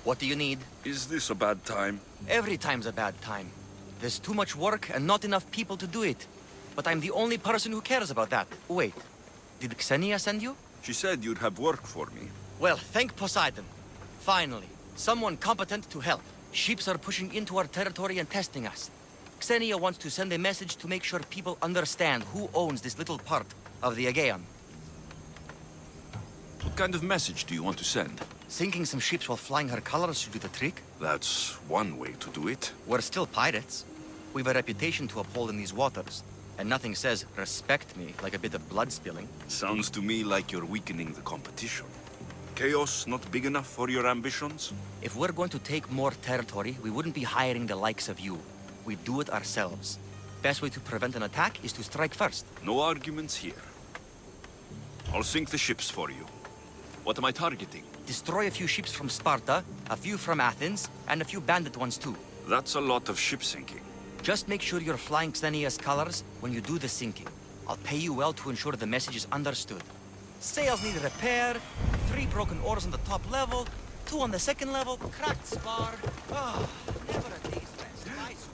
What do you need? Is this a bad time? Every time's a bad time. There's too much work and not enough people to do it. But I'm the only person who cares about that. Wait, did Xenia send you? She said you'd have work for me. Well, thank Poseidon. Finally, someone competent to help. Ships are pushing into our territory and testing us. Xenia wants to send a message to make sure people understand who owns this little part of the Aegean. What kind of message do you want to send? Sinking some ships while flying her colors should do the trick. That's one way to do it. We're still pirates. We've a reputation to uphold in these waters. And nothing says, respect me, like a bit of blood spilling. Sounds to me like you're weakening the competition. Chaos not big enough for your ambitions? If we're going to take more territory, we wouldn't be hiring the likes of you. We'd do it ourselves. Best way to prevent an attack is to strike first. No arguments here. I'll sink the ships for you. What am I targeting? Destroy a few ships from Sparta, a few from Athens, and a few bandit ones too. That's a lot of ship sinking. Just make sure you're flying Xenia's colors when you do the sinking. I'll pay you well to ensure the message is understood. Sails need repair, 3 broken oars on the top level, 2 on the second level, cracked spar. Ah, never a day's rest. Jesus.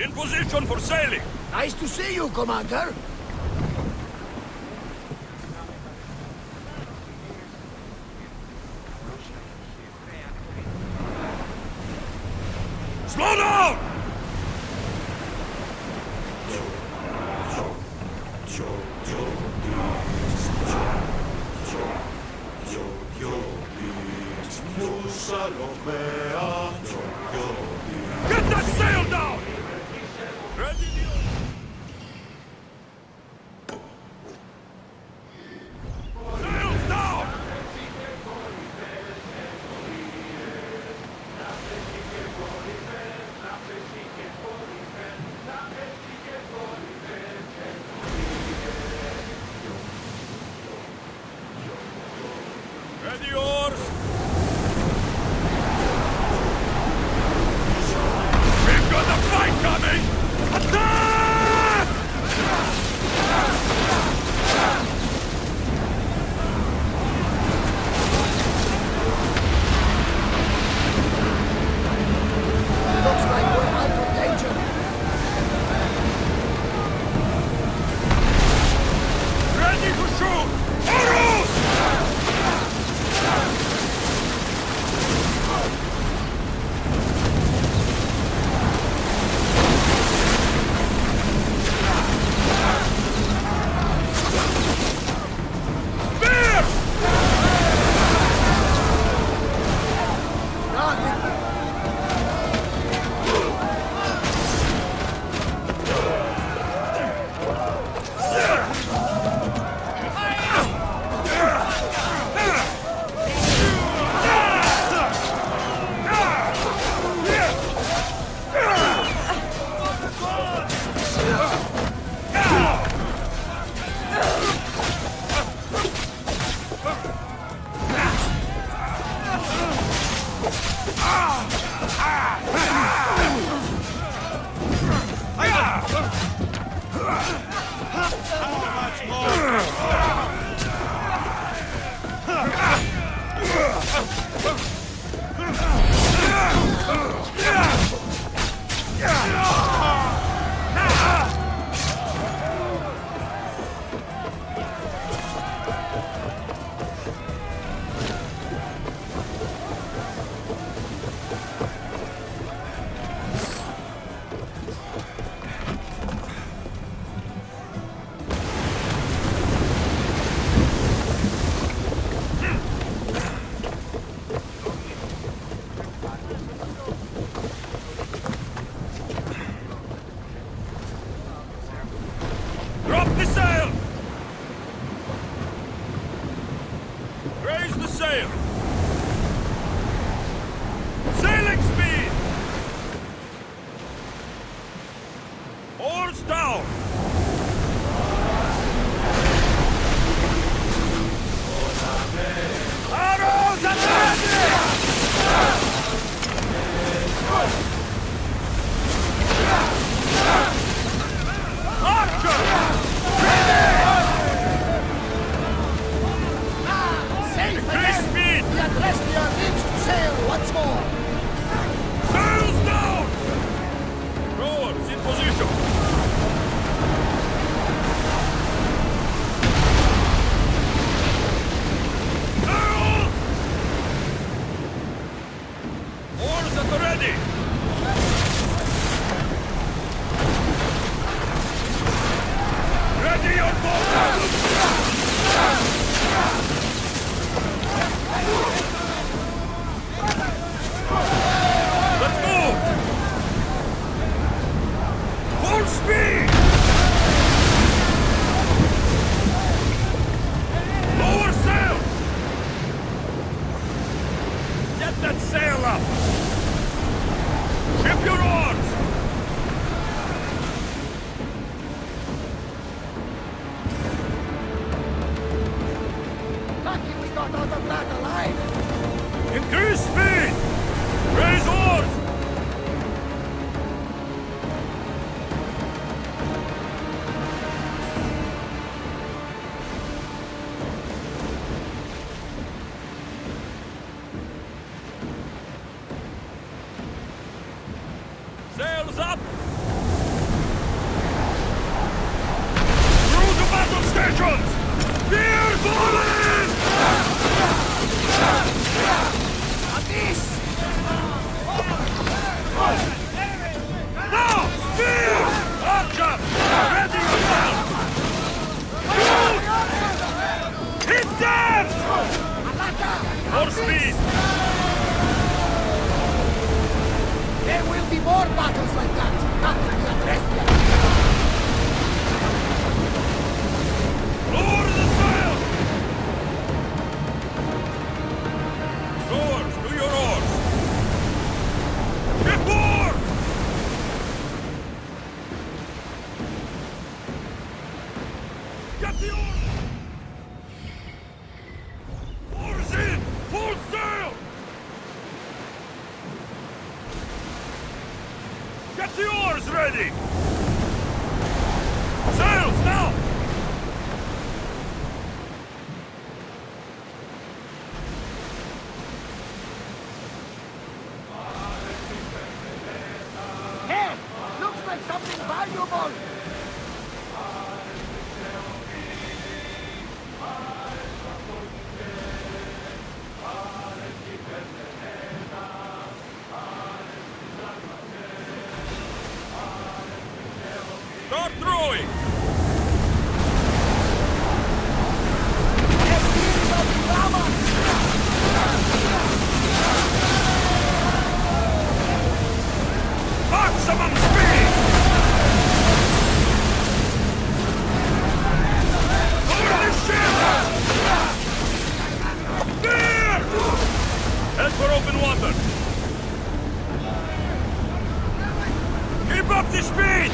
In position for sailing! Nice to see you, Commander. Slow down! Get that sail down! Ready? Sails down! Ready oars! We've got the fight! Let's move! Full speed! Lower sail! Get that sail up! Ship your oars! Lucky we got out of that alive! Increase speed! Raise oars! Sails up! Through the battle stations! We're falling! This! Now! Speed! Archer! Ready yourself! Shoot! Hit them! More speed! There will be more battles like that! Not to be addressed yet! Lower the sail! Rowers, do your oars! Ship board! Get the oars! Oars in! Full sail! Get the oars ready! Sails now! Hey! Looks like something valuable! Start throwing! Maximum speed! Over the ship! Spear! Head for open water! Keep up the speed!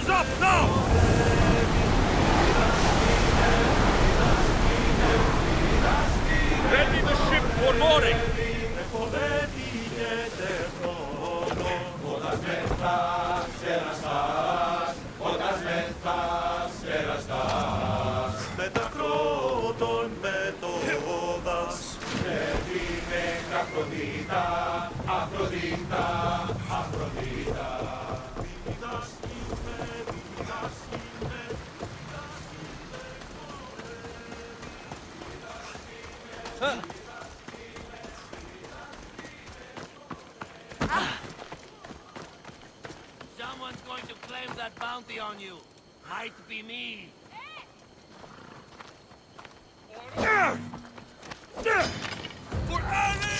Arms up now! Ready the ship for mooring! Someone's going to claim that bounty on you. Might be me. For Alice!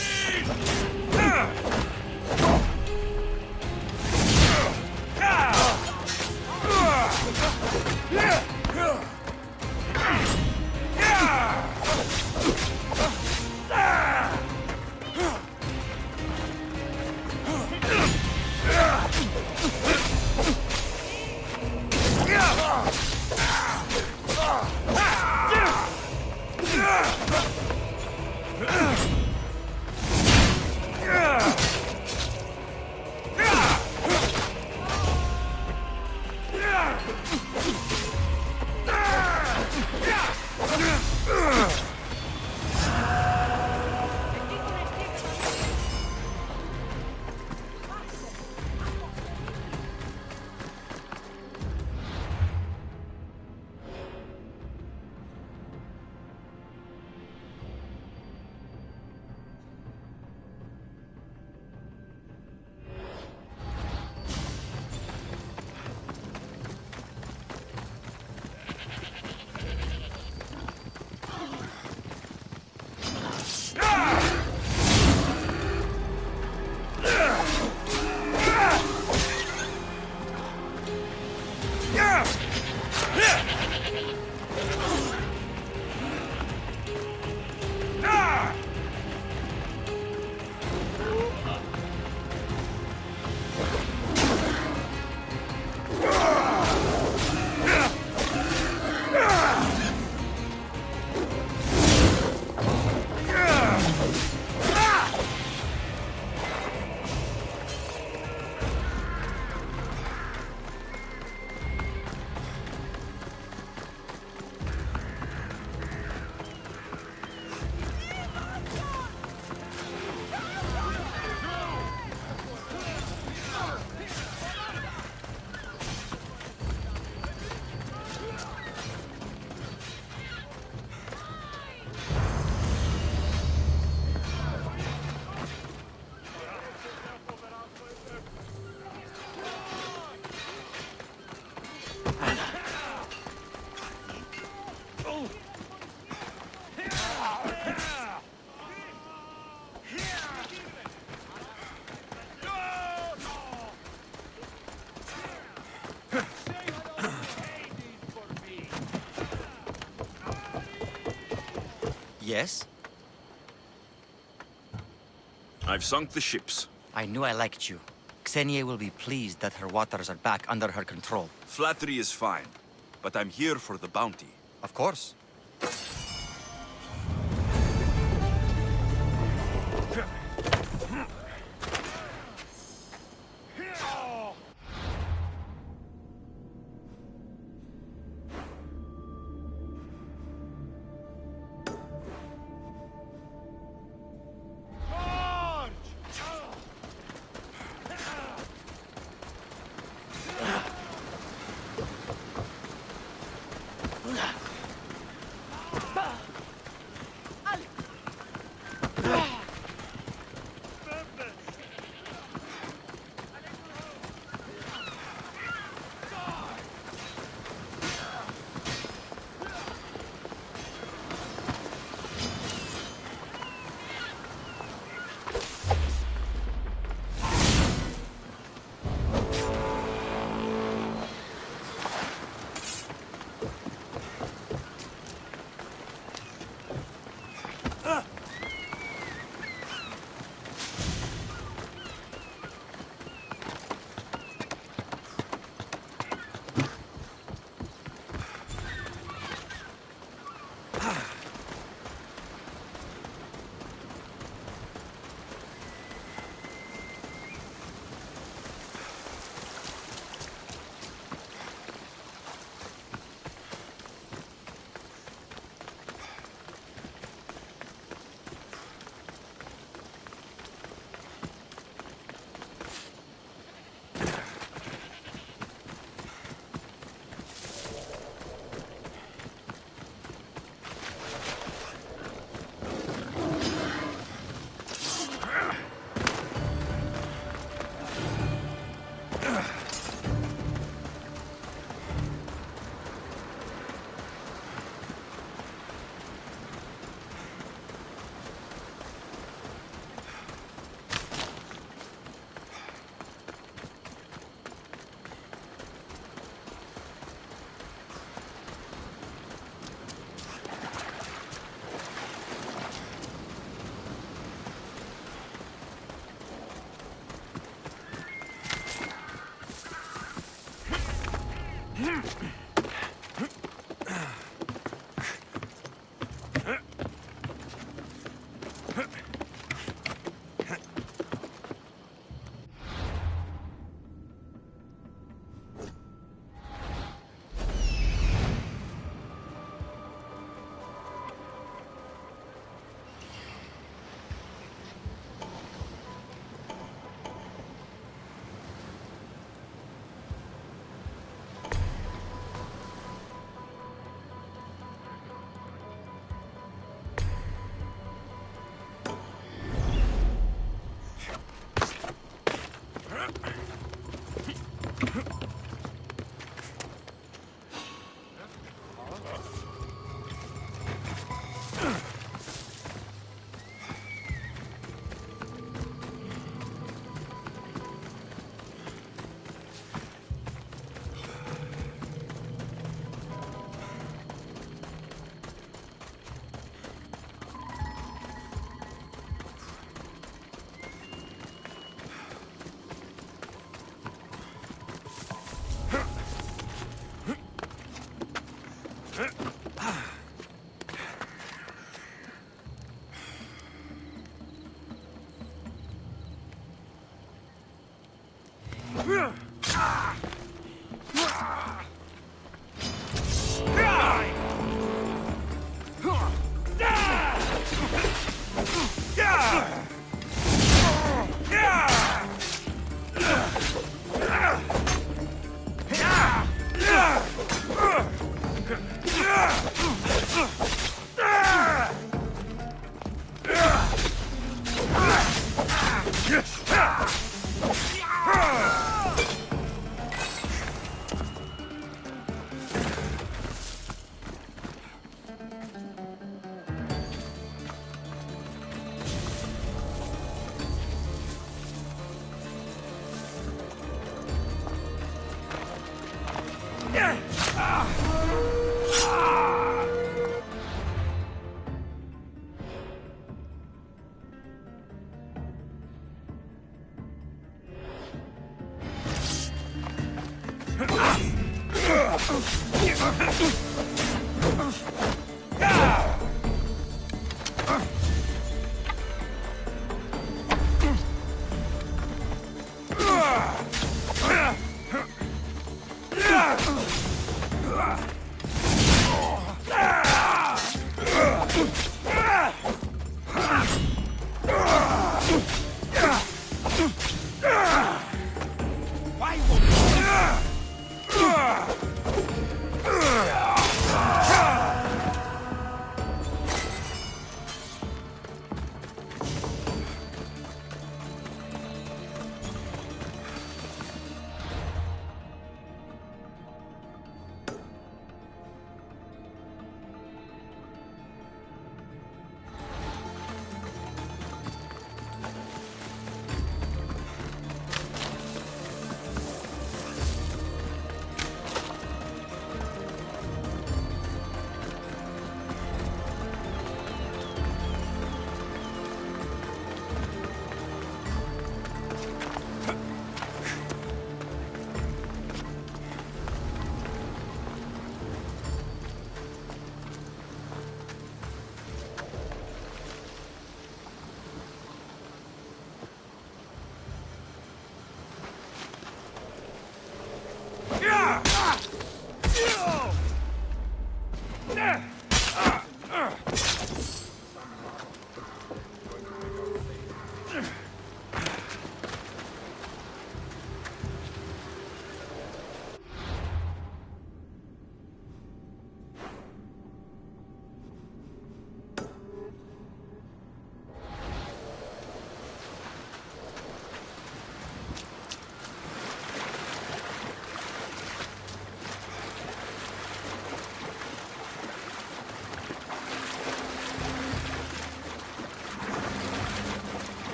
Yes? I've sunk the ships. I knew I liked you. Xenia will be pleased that her waters are back under her control. Flattery is fine, but I'm here for the bounty. Of course.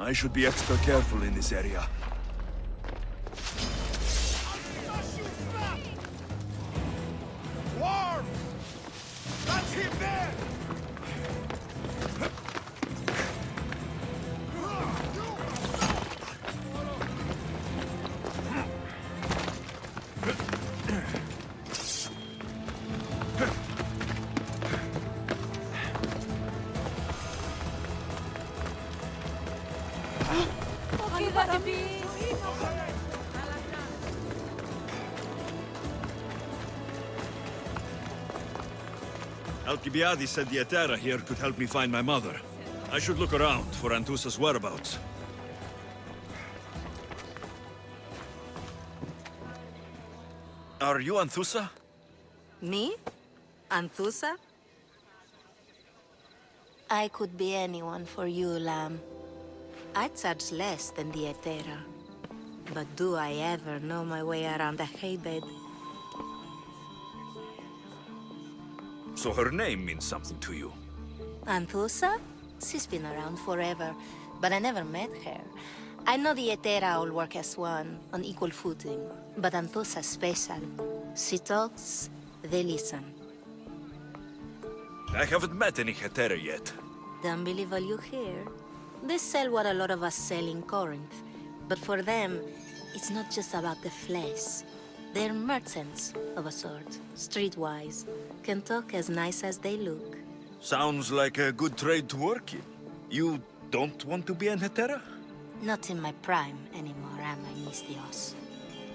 I should be extra careful in this area. Worm! That's him there! Alcibiades said the Etera here could help me find my mother. I should look around for Anthusa's whereabouts. Are you Anthusa? Me? Anthusa? I could be anyone for you, Lamb. I charge less than the Etera. But do I ever know my way around a haybed? So her name means something to you. Anthusa? She's been around forever, but I never met her. I know the Etera all work as one, on equal footing. But Anthusa's special. She talks, they listen. I haven't met any Hetera yet. Don't believe all you hear. They sell what a lot of us sell in Corinth. But for them, it's not just about the flesh. They're merchants, of a sort, streetwise. Can talk as nice as they look. Sounds like a good trade to work in. You don't want to be an Hetera? Not in my prime anymore, am I, Misthios?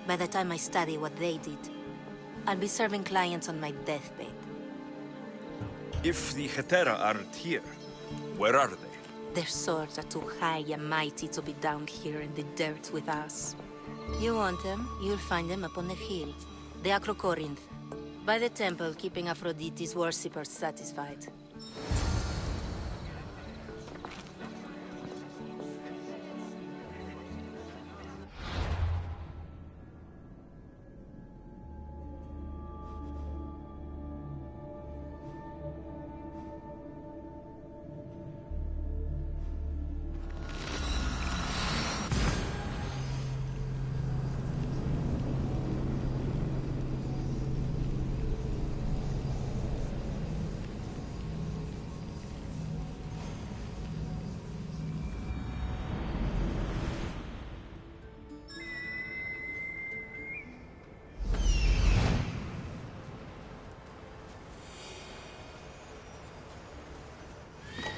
By the time I study what they did, I'll be serving clients on my deathbed. If the Hetera aren't here, where are they? Their swords are too high and mighty to be down here in the dirt with us. You want them, you'll find them up on the hill. The Acrocorinth. By the temple, keeping Aphrodite's worshippers satisfied.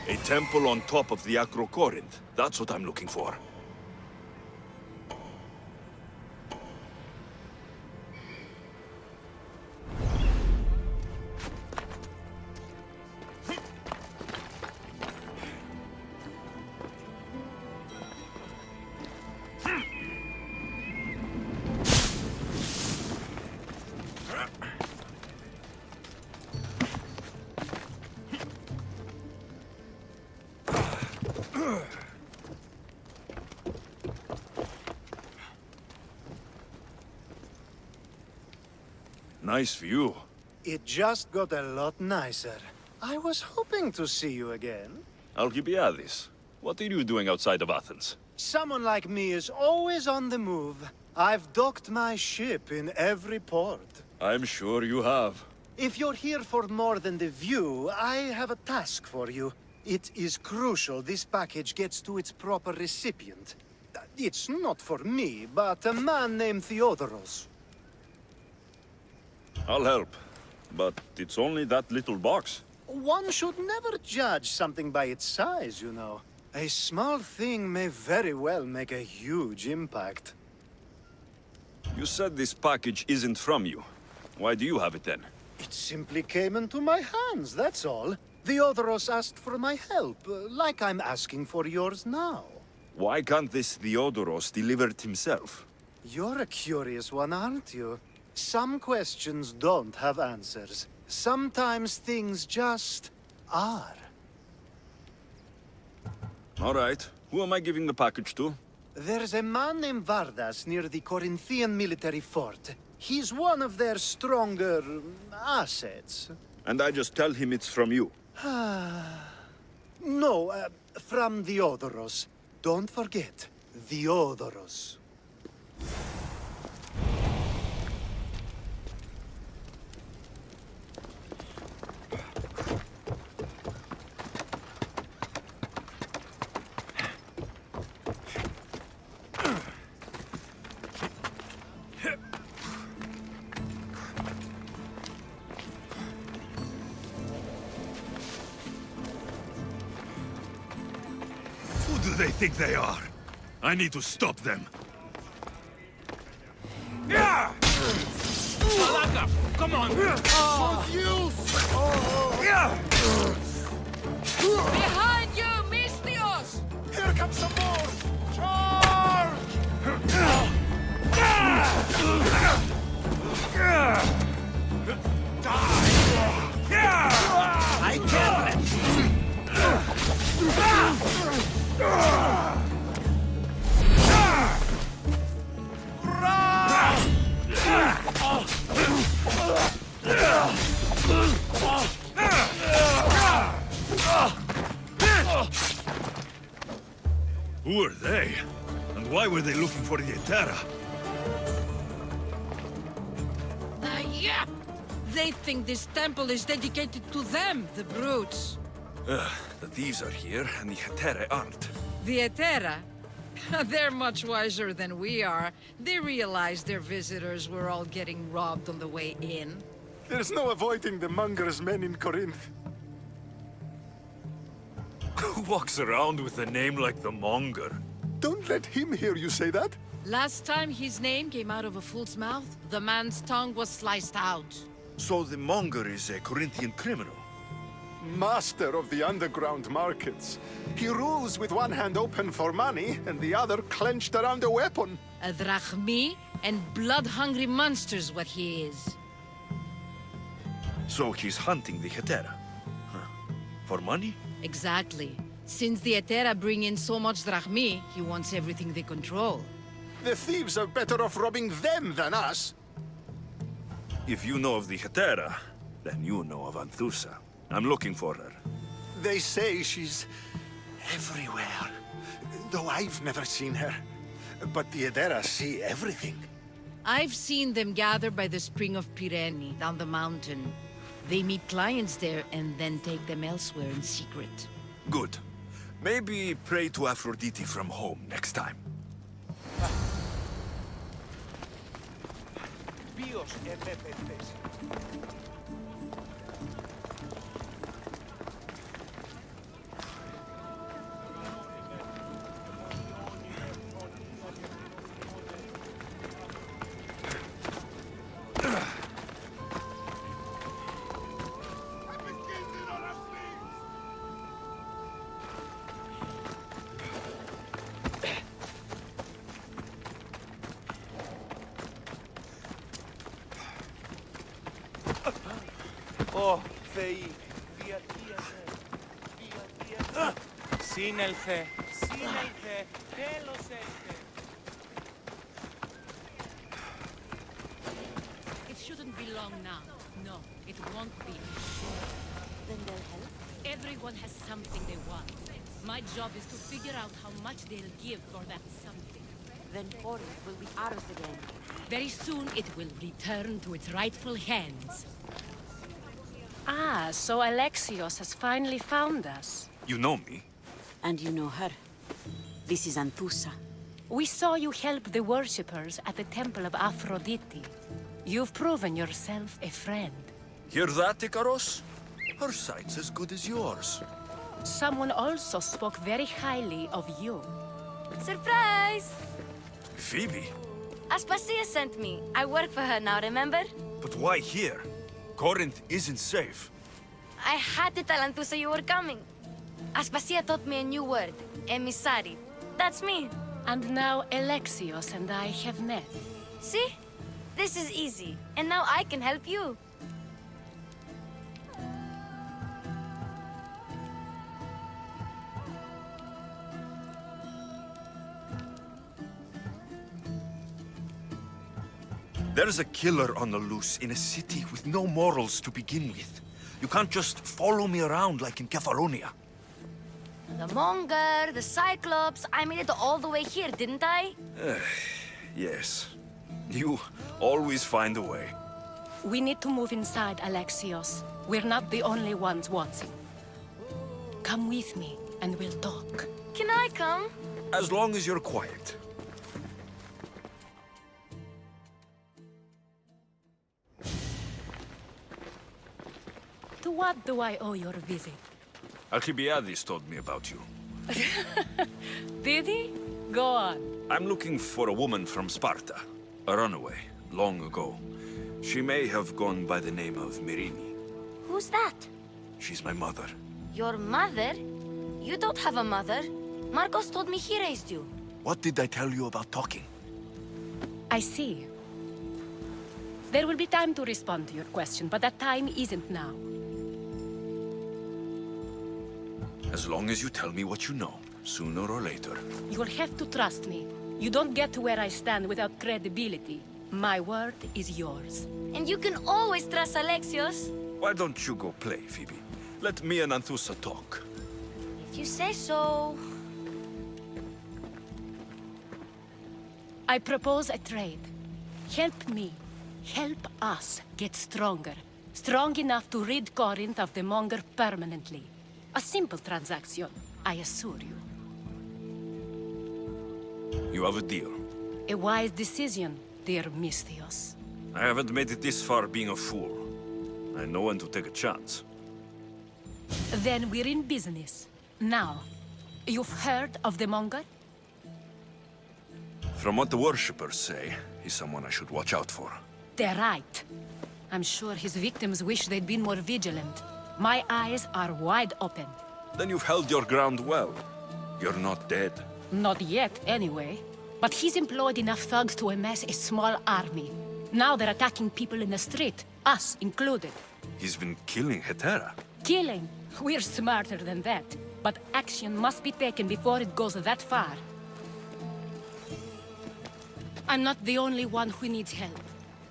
A temple on top of the Acrocorinth. That's what I'm looking for. Nice view. It just got a lot nicer. I was hoping to see you again. Alcibiades, what are you doing outside of Athens? Someone like me is always on the move. I've docked my ship in every port. I'm sure you have. If you're here for more than the view, I have a task for you. It is crucial this package gets to its proper recipient. It's not for me, but a man named Theodoros. I'll help. But it's only that little box. One should never judge something by its size, you know. A small thing may very well make a huge impact. You said this package isn't from you. Why do you have it then? It simply came into my hands, that's all. Theodoros asked for my help, like I'm asking for yours now. Why can't this Theodoros deliver it himself? You're a curious one, aren't you? Some questions don't have answers. Sometimes things just are. All right. Who am I giving the package to? There's a man named Vardas near the Corinthian military fort. He's one of their stronger assets. And I just tell him it's from you. No, from Theodoros. don't forget the odorous. Who do they think they are? I need to stop them. Malaka! Come on! Behind you, Mistios! Here comes some more! I can't Who are they? And why were they looking for the Etera? Yeah! They think this temple is dedicated to them, the brutes. The thieves are here, and the Hetera aren't. The Etera? They're much wiser than we are. They realized their visitors were all getting robbed on the way in. There's no avoiding the monger's men in Corinth. Who walks around with a name like the Monger? Don't let him hear you say that. Last time his name came out of a fool's mouth, the man's tongue was sliced out. So the Monger is a Corinthian criminal. Master of the underground markets. He rules with one hand open for money and the other clenched around a weapon. A drachmi and blood-hungry monster's what he is. So he's hunting the Hetera. Huh. For money? Exactly. Since the Etera bring in so much drachmi, he wants everything they control. The thieves are better off robbing them than us. If you know of the Hetera, then you know of Anthusa. I'm looking for her. They say she's everywhere, though I've never seen her. But the Edera see everything. I've seen them gather by the spring of Pirene, down the mountain. They meet clients there and then take them elsewhere in secret. Good. Maybe pray to Aphrodite from home next time. Σύνελθε, σύνελθε, τέλος έλθε. It shouldn't be long now. No, it won't be. Then they'll help? Everyone has something they want. My job is to figure out how much they'll give for that something. Then Corinth will be ours again. Very soon it will return to its rightful hands. Ah, so Alexios has finally found us. You know me? And you know her. This is Anthusa. We saw you help the worshippers at the temple of Aphrodite. You've proven yourself a friend. Hear that, Ikaros? Her sight's as good as yours. Someone also spoke very highly of you. Surprise! Phoebe? Aspasia sent me. I work for her now, remember? But why here? Corinth isn't safe. I had to tell Anthusa you were coming. Aspasia taught me a new word, emissary. That's me. And now Alexios and I have met. See? This is easy. And now I can help you. There's a killer on the loose in a city with no morals to begin with. You can't just follow me around like in Kefalonia. The Monger, the Cyclops. I made it all the way here, didn't I? Yes. You always find a way. We need to move inside, Alexios. We're not the only ones watching. Come with me, and we'll talk. Can I come? As long as you're quiet. To what do I owe your visit? Alcibiades told me about you. Did he? Go on. I'm looking for a woman from Sparta. A runaway, long ago. She may have gone by the name of Myrrine. Who's that? She's my mother. Your mother? You don't have a mother. Marcos told me he raised you. What did I tell you about talking? I see. There will be time to respond to your question, but that time isn't now. As long as you tell me what you know, sooner or later. You'll have to trust me. You don't get to where I stand without credibility. My word is yours. And you can always trust Alexios. Why don't you go play, Phoebe? Let me and Anthusa talk. If you say so. I propose a trade. Help me. Help us get stronger. Strong enough to rid Corinth of the Monger permanently. A simple transaction, I assure you. You have a deal. A wise decision, dear Misthios. I haven't made it this far being a fool. I know when to take a chance. Then we're in business. Now, you've heard of the Monger? From what the worshippers say, he's someone I should watch out for. They're right. I'm sure his victims wish they'd been more vigilant. My eyes are wide open. Then you've held your ground well. You're not dead. Not yet, anyway. But he's employed enough thugs to amass a small army. Now they're attacking people in the street, us included. He's been killing Hetera. Killing? We're smarter than that. But action must be taken before it goes that far. I'm not the only one who needs help.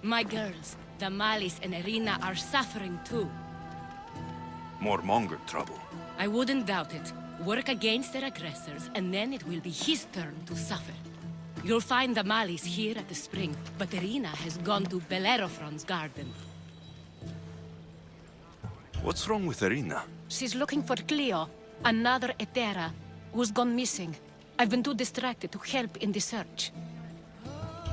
My girls, Damalis and Irina, are suffering too. More Monger trouble. I wouldn't doubt it. Work against their aggressors, and then it will be his turn to suffer. You'll find Damalis here at the spring, but Irina has gone to Bellerophon's garden. What's wrong with Irina? She's looking for Cleo, another Hetera, who's gone missing. I've been too distracted to help in the search.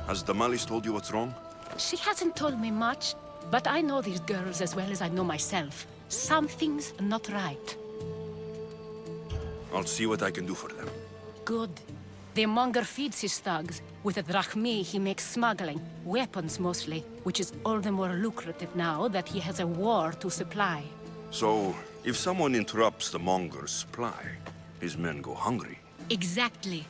Has Damalis told you what's wrong? She hasn't told me much, but I know these girls as well as I know myself. Something's not right. I'll see what I can do for them. Good. The Monger feeds his thugs. With the drachmi, he makes smuggling. Weapons, mostly. Which is all the more lucrative now that he has a war to supply. So, if someone interrupts the Monger's supply, his men go hungry. Exactly.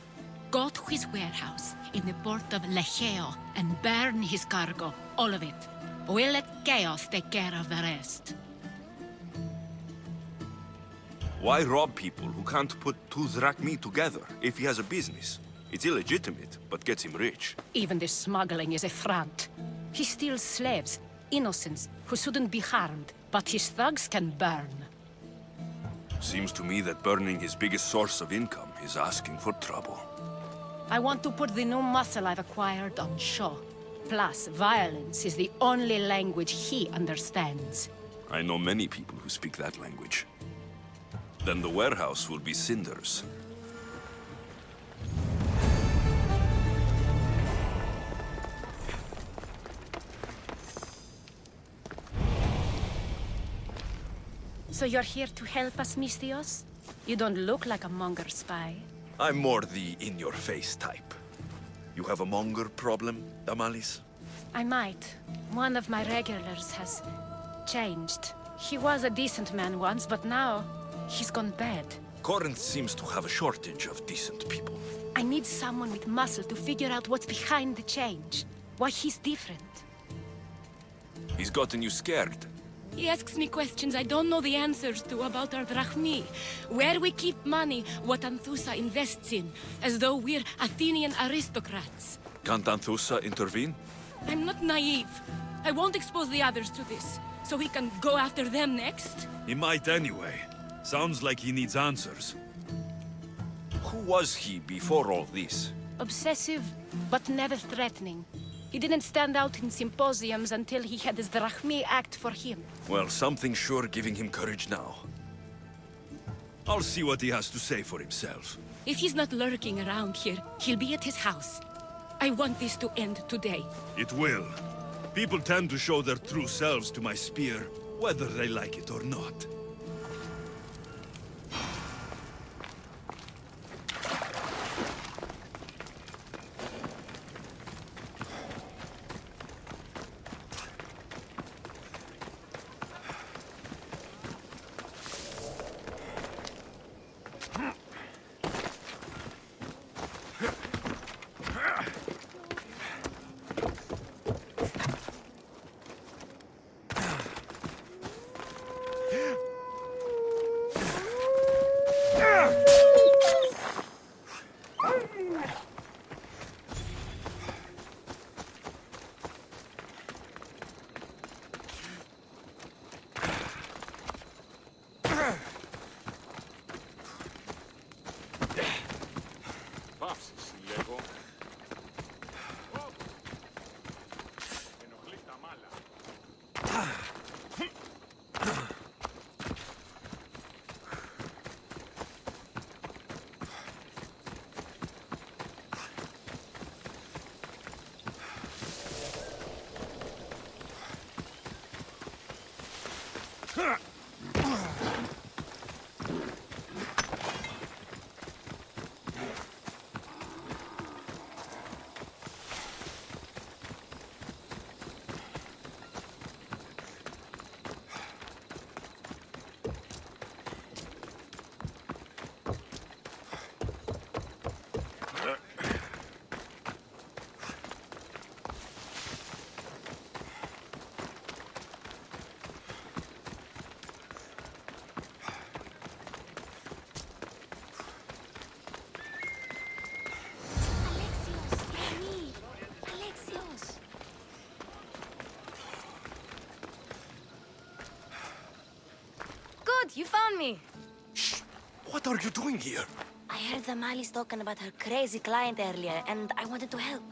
Go to his warehouse in the port of Lecheo and burn his cargo. All of it. We'll let Chaos take care of the rest. Why rob people who can't put two drachmi together if he has a business? It's illegitimate, but gets him rich. Even the smuggling is a front. He steals slaves, innocents, who shouldn't be harmed, but his thugs can burn. Seems to me that burning his biggest source of income is asking for trouble. I want to put the new muscle I've acquired on show. Plus, violence is the only language he understands. I know many people who speak that language. Then the warehouse will be cinders. So you're here to help us, Misthios? You don't look like a Monger spy. I'm more the in-your-face type. You have a Monger problem, Damalis? I might. One of my regulars has changed. He was a decent man once, but now he's gone bad. Corinth seems to have a shortage of decent people. I need someone with muscle to figure out what's behind the change. Why he's different. He's gotten you scared. He asks me questions I don't know the answers to about our drachmi. Where we keep money, what Anthusa invests in. As though we're Athenian aristocrats. Can't Anthusa intervene? I'm not naive. I won't expose the others to this. So we can go after them next? He might anyway. Sounds like he needs answers. Who was he before all this? Obsessive, but never threatening. He didn't stand out in symposiums until he had his Drachmi act for him. Well, something's sure giving him courage now. I'll see what he has to say for himself. If he's not lurking around here, he'll be at his house. I want this to end today. It will. People tend to show their true selves to my spear, whether they like it or not. Good, you found me. Shh! What are you doing here? I heard the Mali's talking about her crazy client earlier, and I wanted to help.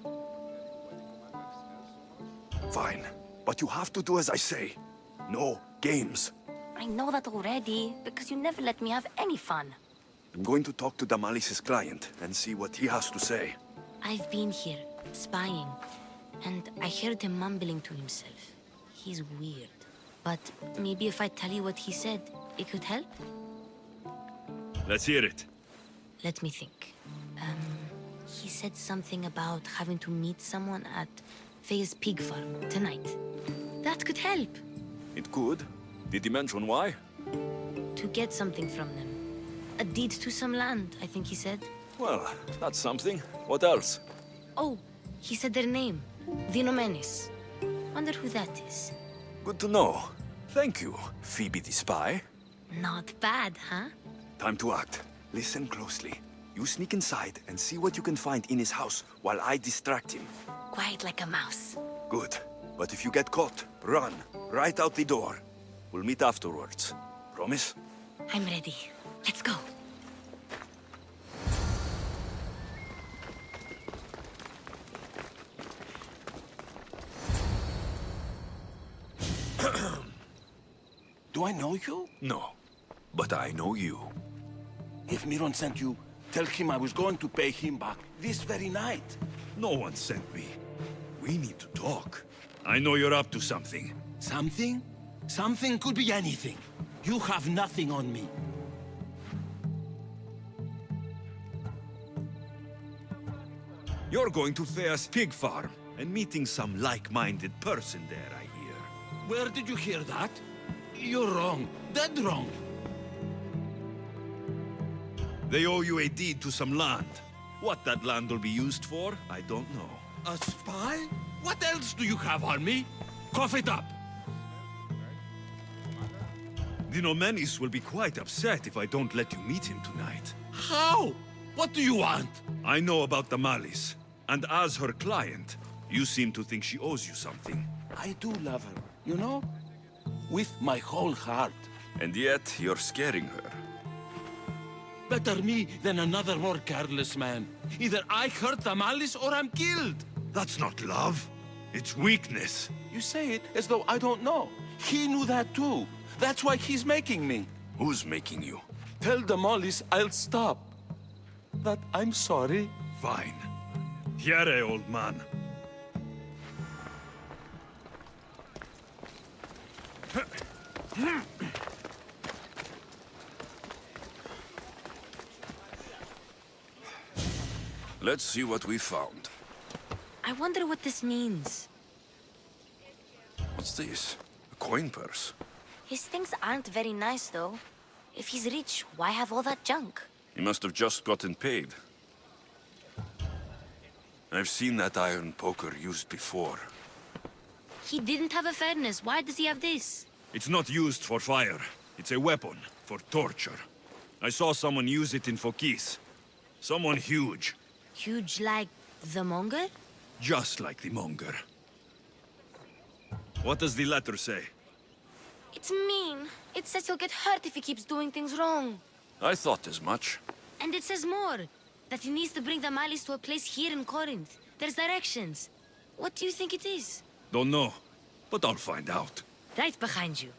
Fine, but you have to do as I say. No games. I know that already, because you never let me have any fun. I'm going to talk to Damalis's client and see what he has to say. I've been here, spying, and I heard him mumbling to himself. He's weird. But maybe if I tell you what he said, it could help? Let's hear it. Let me think. He said something about having to meet someone at Faye's pig farm tonight. That could help. It could. Did he mention why? To get something from them. A deed to some land, I think he said. Well, that's something. What else? Oh, he said their name. Vinomenes. Wonder who that is. Good to know. Thank you, Phoebe the spy. Not bad, huh? Time to act. Listen closely. You sneak inside and see what you can find in his house while I distract him. Quiet like a mouse. Good. But if you get caught, run. Right out the door. We'll meet afterwards. Promise? I'm ready. Let's go. Do I know you? No. But I know you. If Miron sent you, tell him I was going to pay him back this very night. No one sent me. We need to talk. I know you're up to something. Something? Something could be anything. You have nothing on me. You're going to Thea's pig farm and meeting some like-minded person there, I hear. Where did you hear that? You're wrong. Dead wrong. They owe you a deed to some land. What that land will be used for, I don't know. A spy? What else do you have on me? Cough it up. Vinomenes will be quite upset if I don't let you meet him tonight. How? What do you want? I know about the Malice, and as her client, you seem to think she owes you something. I do love her, you know? With my whole heart. And yet, you're scaring her. Better me than another more careless man. Either I hurt Damalis or I'm killed. That's not love. It's weakness. You say it as though I don't know. He knew that too. That's why he's making me. Who's making you? Tell Damalis I'll stop. That I'm sorry. Fine. Here, old man. Let's see what we found. I wonder what this means. What's this? A coin purse? His things aren't very nice, though. If he's rich, why have all that junk? He must have just gotten paid. I've seen that iron poker used before. He didn't have a furnace. Why does he have this? It's not used for fire. It's a weapon for torture. I saw someone use it in Fokis. Someone huge. Huge like the monger? Just like the monger. What does the letter say? It's mean. It says he'll get hurt if he keeps doing things wrong. I thought as much. And it says more. That he needs to bring the Malis to a place here in Corinth. There's directions. What do you think it is? Don't know, but I'll find out. Right behind you.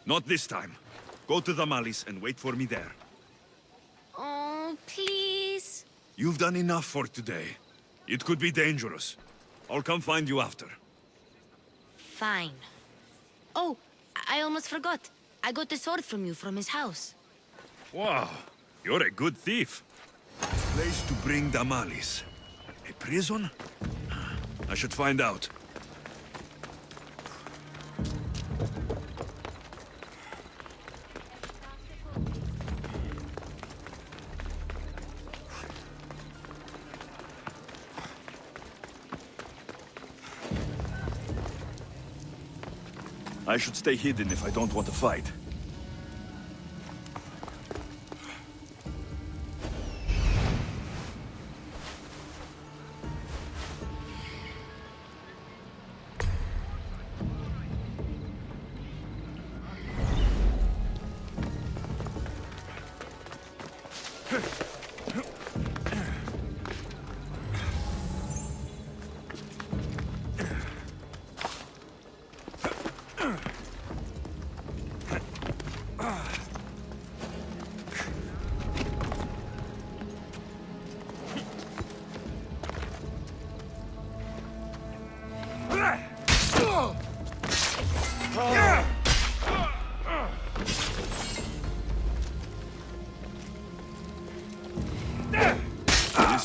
Not this time. Go to the Malis and wait for me there. Oh, please. You've done enough for today. It could be dangerous. I'll come find you after. Fine. Oh, I almost forgot. I got the sword from you from his house. Wow, you're a good thief. Place to bring Damalis. A prison? I should find out. I should stay hidden if I don't want to fight.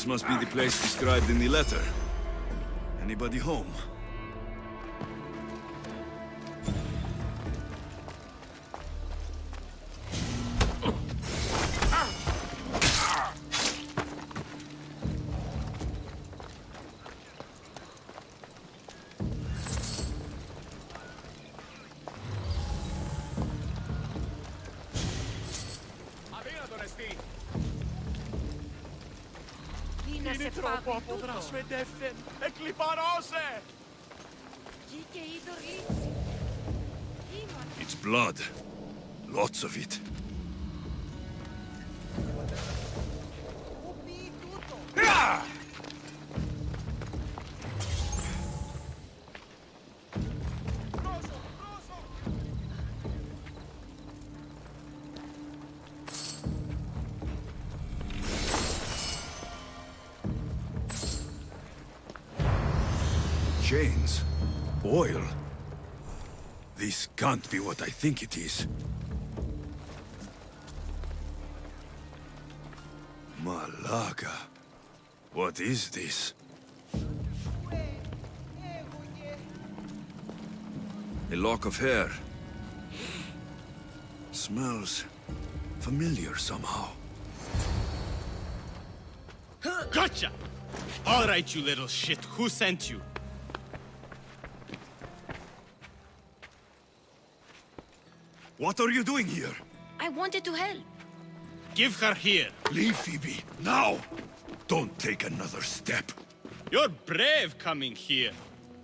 This must be the place described in the letter. Anybody home? It's blood. Lots of it. Chains. Oil. This can't be what I think it is. Malaga. What is this? A lock of hair. Smells familiar somehow. Gotcha! All right, you little shit. Who sent you? What are you doing here? I wanted to help. Give her here. Leave, Phoebe, now! Don't take another step. You're brave coming here.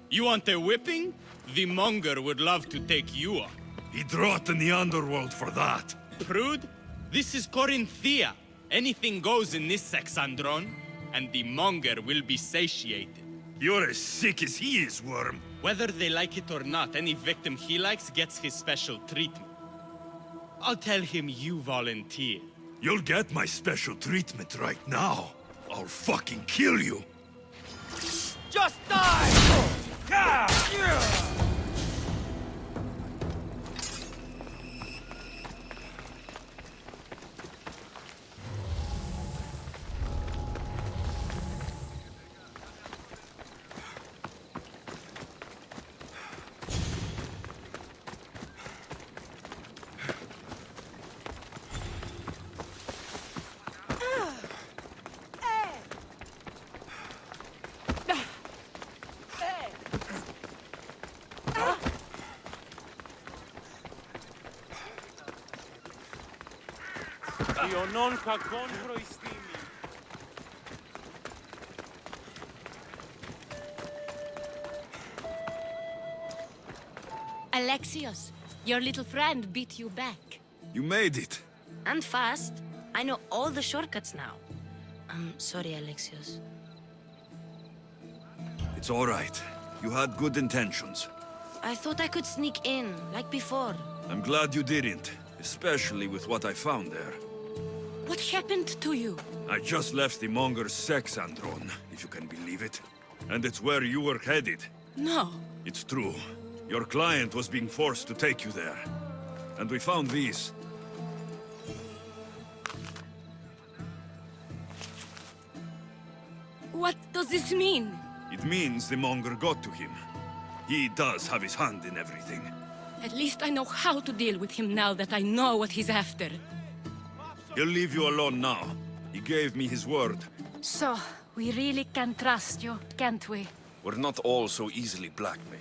You want a whipping? The monger would love to take you on. He'd rot in the underworld for that. Prude, this is Corinthia. Anything goes in this Sexandron, and the monger will be satiated. You're as sick as he is, Worm. Whether they like it or not, any victim he likes gets his special treatment. I'll tell him you volunteer. You'll get my special treatment right now. I'll fucking kill you. Just die! Ion kakon proistimi. Alexios, your little friend beat you back. You made it. And fast. I know all the shortcuts now. I'm sorry, Alexios. It's all right. You had good intentions. I thought I could sneak in, like before. I'm glad you didn't, especially with what I found there. What happened to you? I just left the monger's Sexandron, if you can believe it. And it's where you were headed. No. It's true. Your client was being forced to take you there. And we found these. What does this mean? It means the monger got to him. He does have his hand in everything. At least I know how to deal with him now that I know what he's after. He'll leave you alone now. He gave me his word. So, we really can trust you, can't we? We're not all so easily blackmailed.